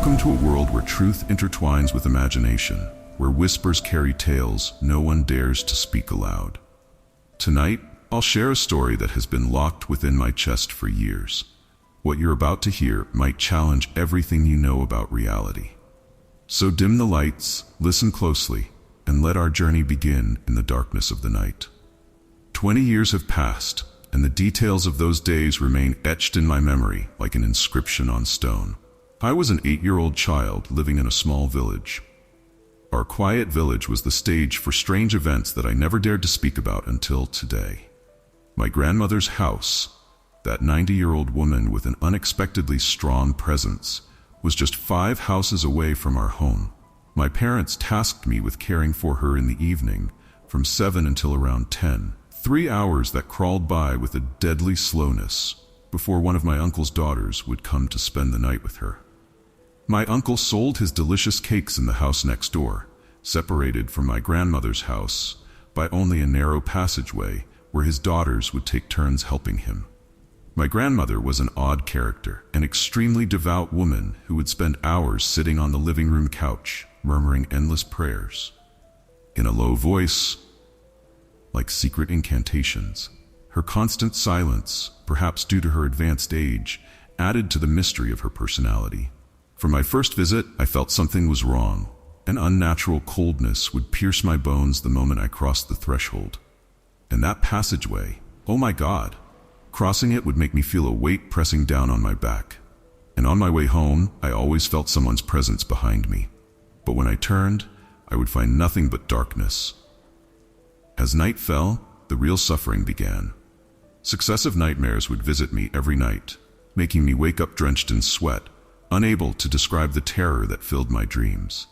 Welcome to a world where truth intertwines with imagination, where whispers carry tales no one dares to speak aloud. Tonight, I'll share a story that has been locked within my chest for years. What you're about to hear might challenge everything you know about reality. So dim the lights, listen closely, and let our journey begin in the darkness of the night. 20 years have passed, and the details of those days remain etched in my memory like an inscription on stone. I was an 8-year-old child living in a small village. Our quiet village was the stage for strange events that I never dared to speak about until today. My grandmother's house, that 90-year-old woman with an unexpectedly strong presence, was just 5 houses away from our home. My parents tasked me with caring for her in the evening, from 7 until around 10. 3 hours that crawled by with a deadly slowness before one of my uncle's daughters would come to spend the night with her. My uncle sold his delicious cakes in the house next door, separated from my grandmother's house by only a narrow passageway where his daughters would take turns helping him. My grandmother was an odd character, an extremely devout woman who would spend hours sitting on the living room couch, murmuring endless prayers. In a low voice, like secret incantations. Her constant silence, perhaps due to her advanced age, added to the mystery of her personality. From my first visit, I felt something was wrong. An unnatural coldness would pierce my bones the moment I crossed the threshold. And that passageway, oh my God! Crossing it would make me feel a weight pressing down on my back. And on my way home, I always felt someone's presence behind me. But when I turned, I would find nothing but darkness. As night fell, the real suffering began. Successive nightmares would visit me every night, making me wake up drenched in sweat, unable to describe the terror that filled my dreams.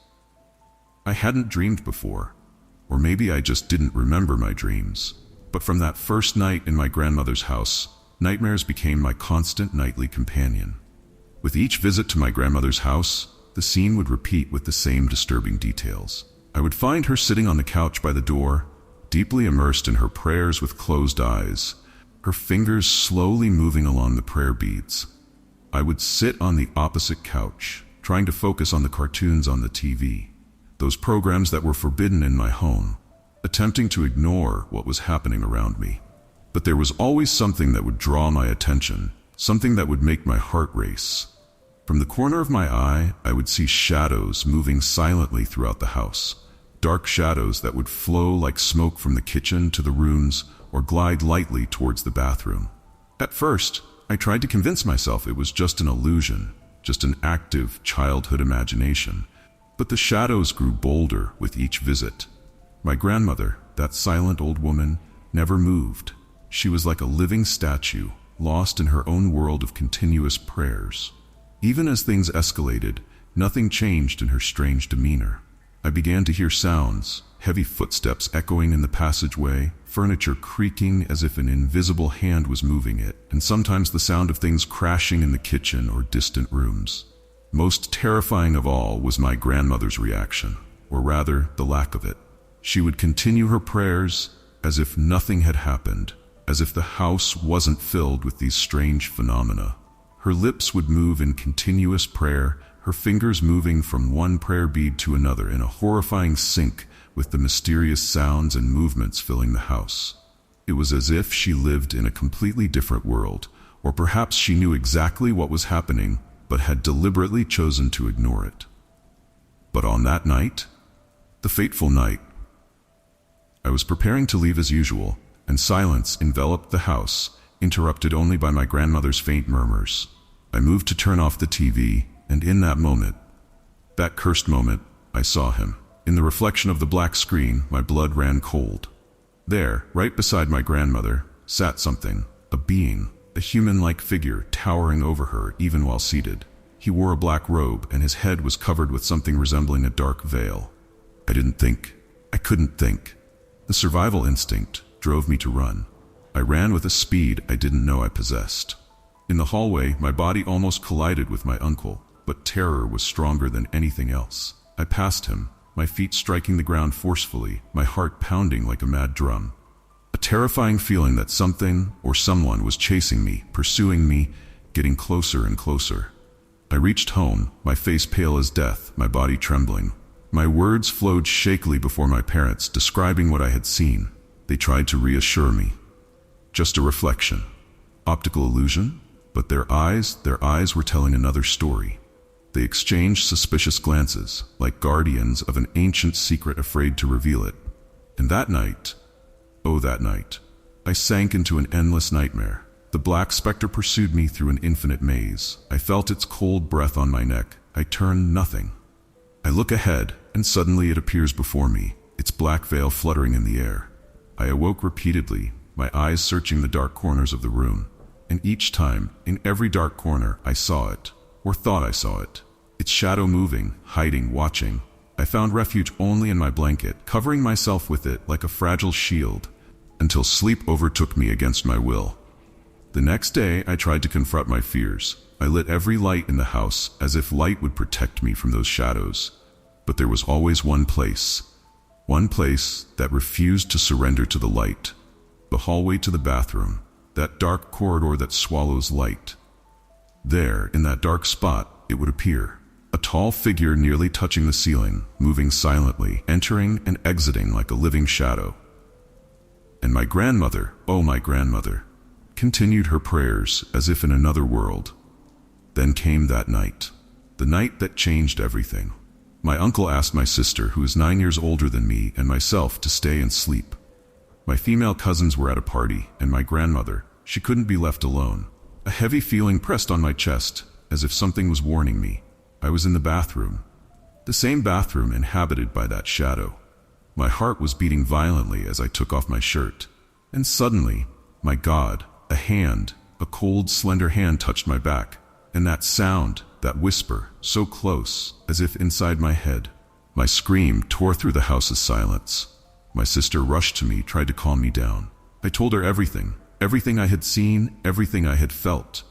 I hadn't dreamed before, or maybe I just didn't remember my dreams. But from that first night in my grandmother's house, nightmares became my constant nightly companion. With each visit to my grandmother's house, the scene would repeat with the same disturbing details. I would find her sitting on the couch by the door, deeply immersed in her prayers with closed eyes, her fingers slowly moving along the prayer beads. I would sit on the opposite couch, trying to focus on the cartoons on the TV, those programs that were forbidden in my home, attempting to ignore what was happening around me. But there was always something that would draw my attention, something that would make my heart race. From the corner of my eye, I would see shadows moving silently throughout the house, dark shadows that would flow like smoke from the kitchen to the rooms or glide lightly towards the bathroom. At first, I tried to convince myself it was just an illusion, just an active childhood imagination. But the shadows grew bolder with each visit. My grandmother, that silent old woman, never moved. She was like a living statue, lost in her own world of continuous prayers. Even as things escalated, nothing changed in her strange demeanor. I began to hear sounds, heavy footsteps echoing in the passageway, furniture creaking as if an invisible hand was moving it, and sometimes the sound of things crashing in the kitchen or distant rooms. Most terrifying of all was my grandmother's reaction, or rather, the lack of it. She would continue her prayers as if nothing had happened, as if the house wasn't filled with these strange phenomena. Her lips would move in continuous prayer, her fingers moving from one prayer bead to another in a horrifying sync with the mysterious sounds and movements filling the house. It was as if she lived in a completely different world, or perhaps she knew exactly what was happening, but had deliberately chosen to ignore it. But on that night, the fateful night, I was preparing to leave as usual, and silence enveloped the house, interrupted only by my grandmother's faint murmurs. I moved to turn off the TV, and in that moment, that cursed moment, I saw him. In the reflection of the black screen, my blood ran cold. There, right beside my grandmother, sat something, a being, a human-like figure towering over her even while seated. He wore a black robe, and his head was covered with something resembling a dark veil. I didn't think. I couldn't think. The survival instinct drove me to run. I ran with a speed I didn't know I possessed. In the hallway, my body almost collided with my uncle, but terror was stronger than anything else. I passed him, my feet striking the ground forcefully, my heart pounding like a mad drum. A terrifying feeling that something or someone was chasing me, pursuing me, getting closer and closer. I reached home, my face pale as death, my body trembling. My words flowed shakily before my parents, describing what I had seen. They tried to reassure me. Just a reflection. Optical illusion? But their eyes were telling another story. They exchanged suspicious glances, like guardians of an ancient secret afraid to reveal it. And that night, oh that night, I sank into an endless nightmare. The black specter pursued me through an infinite maze. I felt its cold breath on my neck. I turned nothing. I look ahead, and suddenly it appears before me, its black veil fluttering in the air. I awoke repeatedly, my eyes searching the dark corners of the room. And each time, in every dark corner, I saw it, or thought I saw it. Its shadow moving, hiding, watching. I found refuge only in my blanket, covering myself with it like a fragile shield, until sleep overtook me against my will. The next day, I tried to confront my fears. I lit every light in the house, as if light would protect me from those shadows. But there was always one place that refused to surrender to the light. The hallway to the bathroom, that dark corridor that swallows light. There, in that dark spot, it would appear. A tall figure nearly touching the ceiling, moving silently, entering and exiting like a living shadow. And my grandmother, oh my grandmother, continued her prayers as if in another world. Then came that night. The night that changed everything. My uncle asked my sister, who is 9 years older than me, and myself to stay and sleep. My female cousins were at a party, and my grandmother, she couldn't be left alone. A heavy feeling pressed on my chest, as if something was warning me. I was in the bathroom. The same bathroom inhabited by that shadow. My heart was beating violently as I took off my shirt. And suddenly, my God, a cold, slender hand touched my back. And that sound, that whisper, so close, as if inside my head. My scream tore through the house's silence. My sister rushed to me, tried to calm me down. I told her everything I had seen, everything I had felt.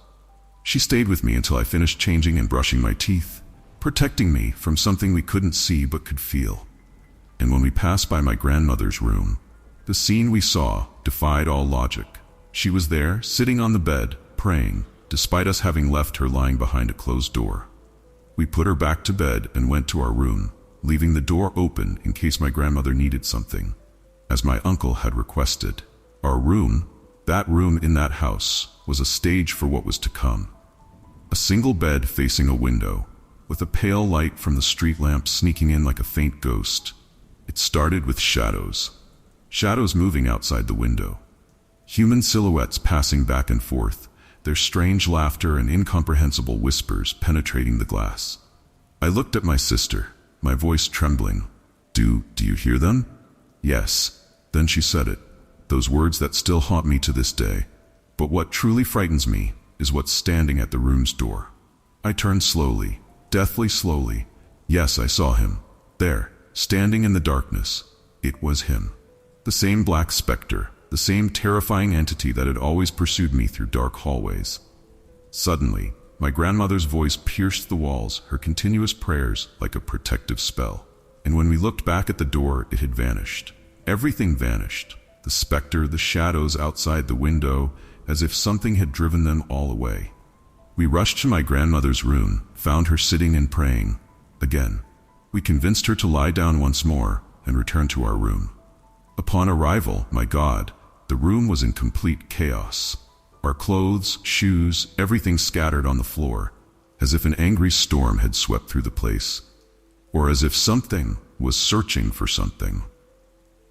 She stayed with me until I finished changing and brushing my teeth, protecting me from something we couldn't see but could feel. And when we passed by my grandmother's room, the scene we saw defied all logic. She was there, sitting on the bed, praying, despite us having left her lying behind a closed door. We put her back to bed and went to our room, leaving the door open in case my grandmother needed something, as my uncle had requested. Our room, that room in that house, was a stage for what was to come. A single bed facing a window, with a pale light from the street lamp sneaking in like a faint ghost. It started with shadows. Shadows moving outside the window. Human silhouettes passing back and forth, their strange laughter and incomprehensible whispers penetrating the glass. I looked at my sister, my voice trembling. Do you hear them? Yes. Then she said it. Those words that still haunt me to this day. But what truly frightens me is what's standing at the room's door. I turned slowly, deathly slowly. Yes, I saw him. There, standing in the darkness. It was him. The same black specter, the same terrifying entity that had always pursued me through dark hallways. Suddenly, my grandmother's voice pierced the walls, her continuous prayers like a protective spell. And when we looked back at the door, it had vanished. Everything vanished. The specter, the shadows outside the window, as if something had driven them all away. We rushed to my grandmother's room, found her sitting and praying. Again. We convinced her to lie down once more and returned to our room. Upon arrival, my God, the room was in complete chaos. Our clothes, shoes, everything scattered on the floor, as if an angry storm had swept through the place, or as if something was searching for something.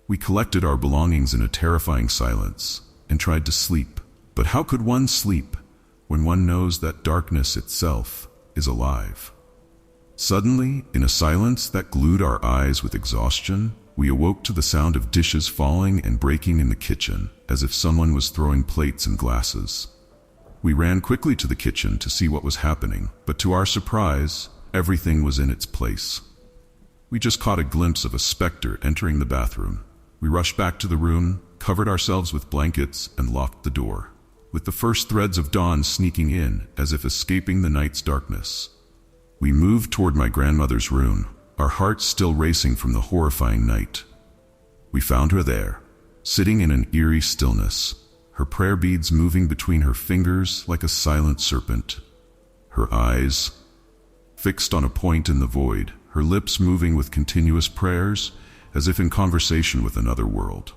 We collected our belongings in a terrifying silence and tried to sleep. But how could one sleep when one knows that darkness itself is alive? Suddenly, in a silence that glued our eyes with exhaustion, we awoke to the sound of dishes falling and breaking in the kitchen, as if someone was throwing plates and glasses. We ran quickly to the kitchen to see what was happening, but to our surprise, everything was in its place. We just caught a glimpse of a specter entering the bathroom. We rushed back to the room, covered ourselves with blankets, and locked the door, with the first threads of dawn sneaking in as if escaping the night's darkness. We moved toward my grandmother's room, our hearts still racing from the horrifying night. We found her there, sitting in an eerie stillness, her prayer beads moving between her fingers like a silent serpent. Her eyes, fixed on a point in the void, her lips moving with continuous prayers, as if in conversation with another world.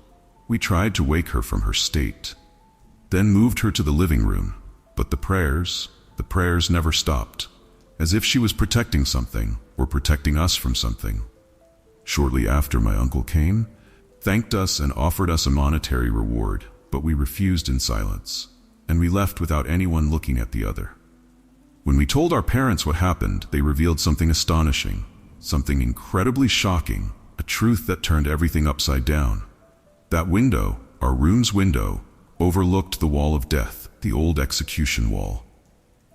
We tried to wake her from her state, then moved her to the living room, but the prayers never stopped, as if she was protecting something, or protecting us from something. Shortly after, my uncle came, thanked us and offered us a monetary reward, but we refused in silence, and we left without anyone looking at the other. When we told our parents what happened, they revealed something astonishing, something incredibly shocking, a truth that turned everything upside down. That window, our room's window, overlooked the wall of death, the old execution wall.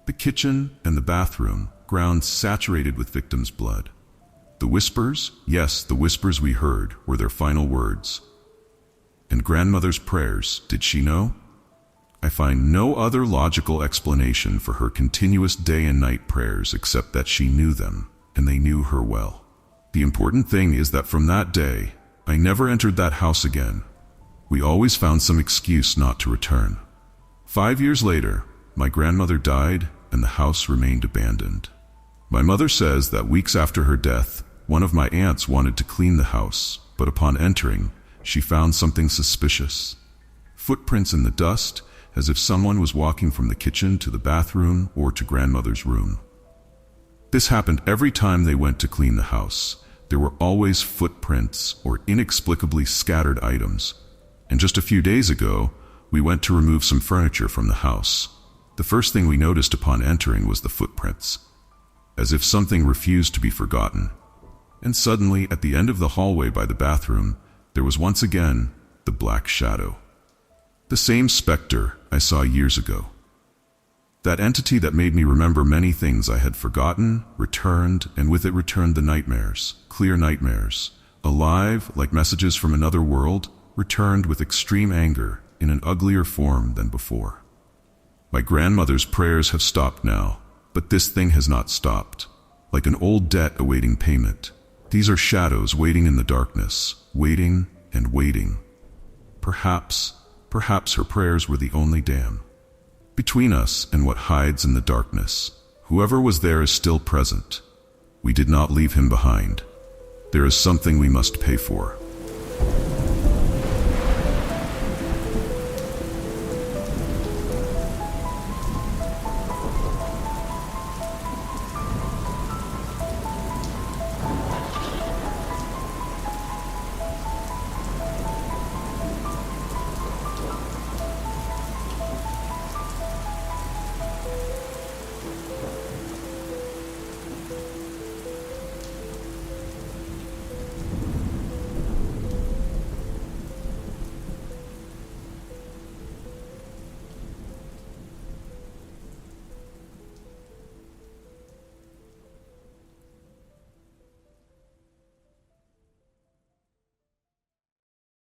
The kitchen and the bathroom, ground saturated with victims' blood. The whispers, yes, the whispers we heard, were their final words. And grandmother's prayers, did she know? I find no other logical explanation for her continuous day and night prayers except that she knew them, and they knew her well. The important thing is that from that day, I never entered that house again. We always found some excuse not to return. 5 years later, my grandmother died and the house remained abandoned. My mother says that weeks after her death, one of my aunts wanted to clean the house, but upon entering, she found something suspicious. Footprints in the dust, as if someone was walking from the kitchen to the bathroom or to grandmother's room. This happened every time they went to clean the house. There were always footprints or inexplicably scattered items. And just a few days ago, we went to remove some furniture from the house. The first thing we noticed upon entering was the footprints, as if something refused to be forgotten. And suddenly, at the end of the hallway by the bathroom, there was once again the black shadow. The same specter I saw years ago. That entity that made me remember many things I had forgotten, returned, and with it returned the nightmares, clear nightmares, alive like messages from another world, returned with extreme anger in an uglier form than before. My grandmother's prayers have stopped now, but this thing has not stopped. Like an old debt awaiting payment. These are shadows waiting in the darkness, waiting and waiting. Perhaps her prayers were the only dam between us and what hides in the darkness. Whoever was there is still present. We did not leave him behind. There is something we must pay for.